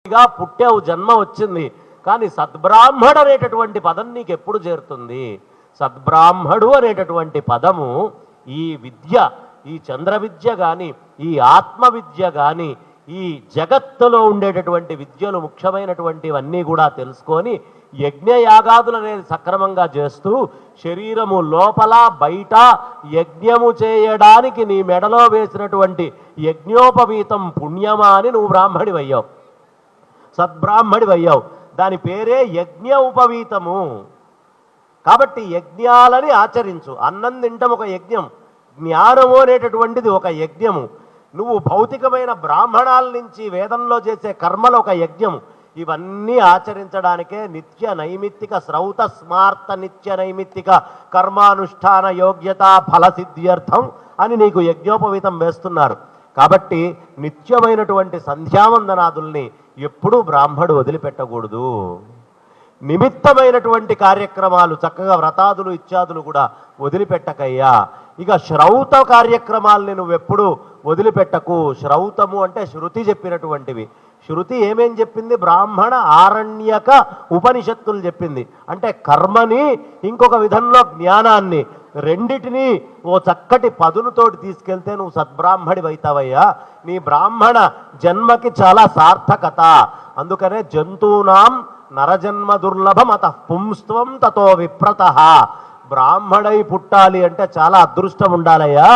పుట్టావు, జన్మ వచ్చింది, కానీ సద్బ్రాహ్మడు అనేటటువంటి పదం నీకు ఎప్పుడు చేరుతుంది? సద్బ్రాహ్మడు అనేటటువంటి పదము ఈ విద్య, ఈ చంద్ర విద్య కానీ, ఈ ఆత్మ విద్య కానీ, ఈ జగత్తులో ఉండేటటువంటి విద్యలు ముఖ్యమైనటువంటివన్నీ కూడా తెలుసుకొని యజ్ఞయాగాదులు అనేది సక్రమంగా చేస్తూ శరీరము లోపల బయట యజ్ఞము చేయడానికి నీ మెడలో వేసినటువంటి యజ్ఞోపవీతం పుణ్యమా అని నువ్వు బ్రాహ్మడివయ్యావు, సద్బ్రాహ్మడివయ్యావు. దాని పేరే యజ్ఞ ఉపవీతము. కాబట్టి యజ్ఞాలని ఆచరించు. అన్నం తింటం ఒక యజ్ఞం, జ్ఞానము అనేటటువంటిది ఒక యజ్ఞము. నువ్వు భౌతికమైన బ్రాహ్మణాల నుంచి వేదంలో చేసే కర్మలు ఒక యజ్ఞము. ఇవన్నీ ఆచరించడానికే నిత్య నైమిత్తిక శ్రౌత స్మార్త నిత్య నైమిత్తిక కర్మానుష్ఠాన యోగ్యత ఫలసిద్ధ్యర్థం అని నీకు యజ్ఞోపవీతం వేస్తున్నారు. కాబట్టి నిత్యమైనటువంటి సంధ్యావందనాదుల్ని ఎప్పుడూ బ్రాహ్మడు వదిలిపెట్టకూడదు. నిమిత్తమైనటువంటి కార్యక్రమాలు చక్కగా వ్రతాదులు ఇత్యాదులు కూడా వదిలిపెట్టకయ్యా. ఇక శ్రౌత కార్యక్రమాలని నువ్వెప్పుడు వదిలిపెట్టకు. శ్రౌతము అంటే శృతి చెప్పినటువంటివి. శృతి ఏమేం చెప్పింది? బ్రాహ్మణ ఆరణ్యక ఉపనిషత్తులు చెప్పింది. అంటే కర్మని, ఇంకొక విధంలో జ్ఞానాన్ని, రెండిటినీ ఓ చక్కటి పదునుతోటి తీసుకెళ్తే నువ్వు సద్బ్రాహ్మడి అవుతావయ్యా. నీ బ్రాహ్మణ జన్మకి చాలా సార్థకత. అందుకనే జంతూనాం నరజన్మ దుర్లభం అత పుంస్త్వం తతో విప్రత. బ్రాహ్మడై పుట్టాలి అంటే చాలా అదృష్టం ఉండాలయ్యా.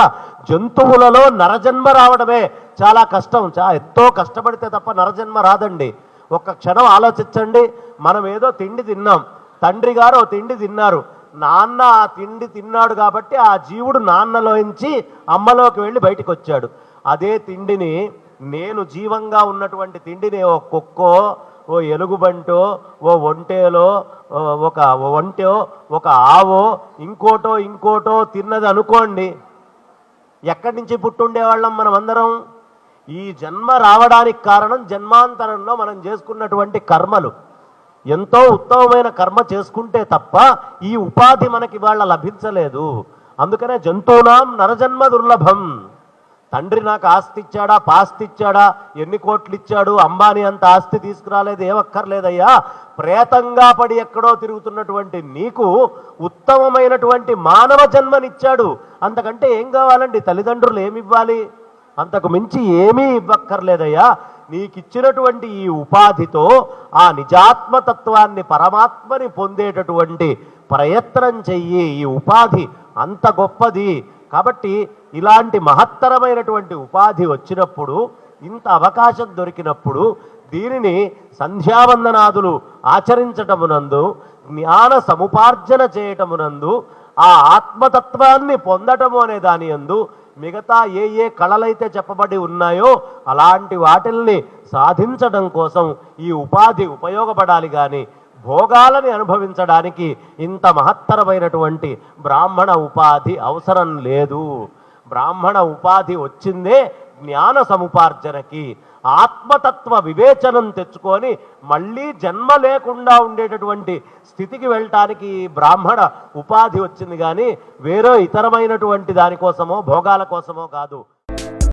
జంతువులలో నరజన్మ రావడమే చాలా కష్టం. ఎంతో కష్టపడితే తప్ప నరజన్మ రాదండి. ఒక్క క్షణం ఆలోచించండి. మనం ఏదో తిండి తిన్నాం, తండ్రి గారు తిండి తిన్నారు, నాన్న ఆ తిండి తిన్నాడు కాబట్టి ఆ జీవుడు నాన్నలోంచి అమ్మలోకి వెళ్ళి బయటికి వచ్చాడు. అదే తిండిని నేను జీవంగా ఉన్నటువంటి తిండిని ఓ కుక్కో, ఓ ఎలుగుబంటో, ఓ ఒంటేలో, ఒక ఒంటో, ఒక ఆవో, ఇంకోటో తిన్నది అనుకోండి, ఎక్కడి నుంచి పుట్టుండేవాళ్ళం మనం అందరం? ఈ జన్మ రావడానికి కారణం జన్మాంతరంలో మనం చేసుకున్నటువంటి కర్మలు. ఎంతో ఉత్తమమైన కర్మ చేసుకుంటే తప్ప ఈ ఉపాధి మనకి ఇవాళ లభించలేదు. అందుకనే జంతువునాం నరజన్మ దుర్లభం. తండ్రి నాకు ఆస్తి ఇచ్చాడా, పాస్తి ఇచ్చాడా, ఎన్ని కోట్లు ఇచ్చాడు, అంబానీ అంత ఆస్తి తీసుకురాలేదు, ఏమక్కర్లేదయ్యా. ప్రేతంగా పడి ఎక్కడో తిరుగుతున్నటువంటి నీకు ఉత్తమమైనటువంటి మానవ జన్మనిచ్చాడు. అంతకంటే ఏం కావాలండి? తల్లిదండ్రులు ఏమివ్వాలి? అంతకు మించి ఏమీ ఇవ్వక్కర్లేదయ్యా. నీకిచ్చినటువంటి ఈ ఉపాధితో ఆ నిజాత్మతత్వాన్ని, పరమాత్మని పొందేటటువంటి ప్రయత్నం చెయ్యి. ఈ ఉపాధి అంత గొప్పది. కాబట్టి ఇలాంటి మహత్తరమైనటువంటి ఉపాధి వచ్చినప్పుడు, ఇంత అవకాశం దొరికినప్పుడు దీనిని సంధ్యావందనాదులు ఆచరించటమునందు, జ్ఞాన సముపార్జన చేయటమునందు, ఆ ఆత్మతత్వాన్ని పొందటము అనే దాని యందు మిగతా ఏ కళలైతే చెప్పబడి ఉన్నాయో అలాంటి వాటిల్ని సాధించడం కోసం ఈ ఉపాధి ఉపయోగపడాలి. కానీ భోగాలని అనుభవించడానికి ఇంత మహత్తరమైనటువంటి బ్రాహ్మణ ఉపాధి అవసరం లేదు. బ్రాహ్మణ ఉపాధి వచ్చిందే జ్ఞాన సముపార్జనకి, ఆత్మతత్వ వివేచనం తెచ్చుకొని మళ్ళీ జన్మ లేకుండా ఉండేటటువంటి స్థితికి వెళ్ళటానికి బ్రాహ్మణ ఉపాధి వచ్చింది. కానీ వేరే ఇతరమైనటువంటి దానికోసమో భోగాల కోసమో కాదు.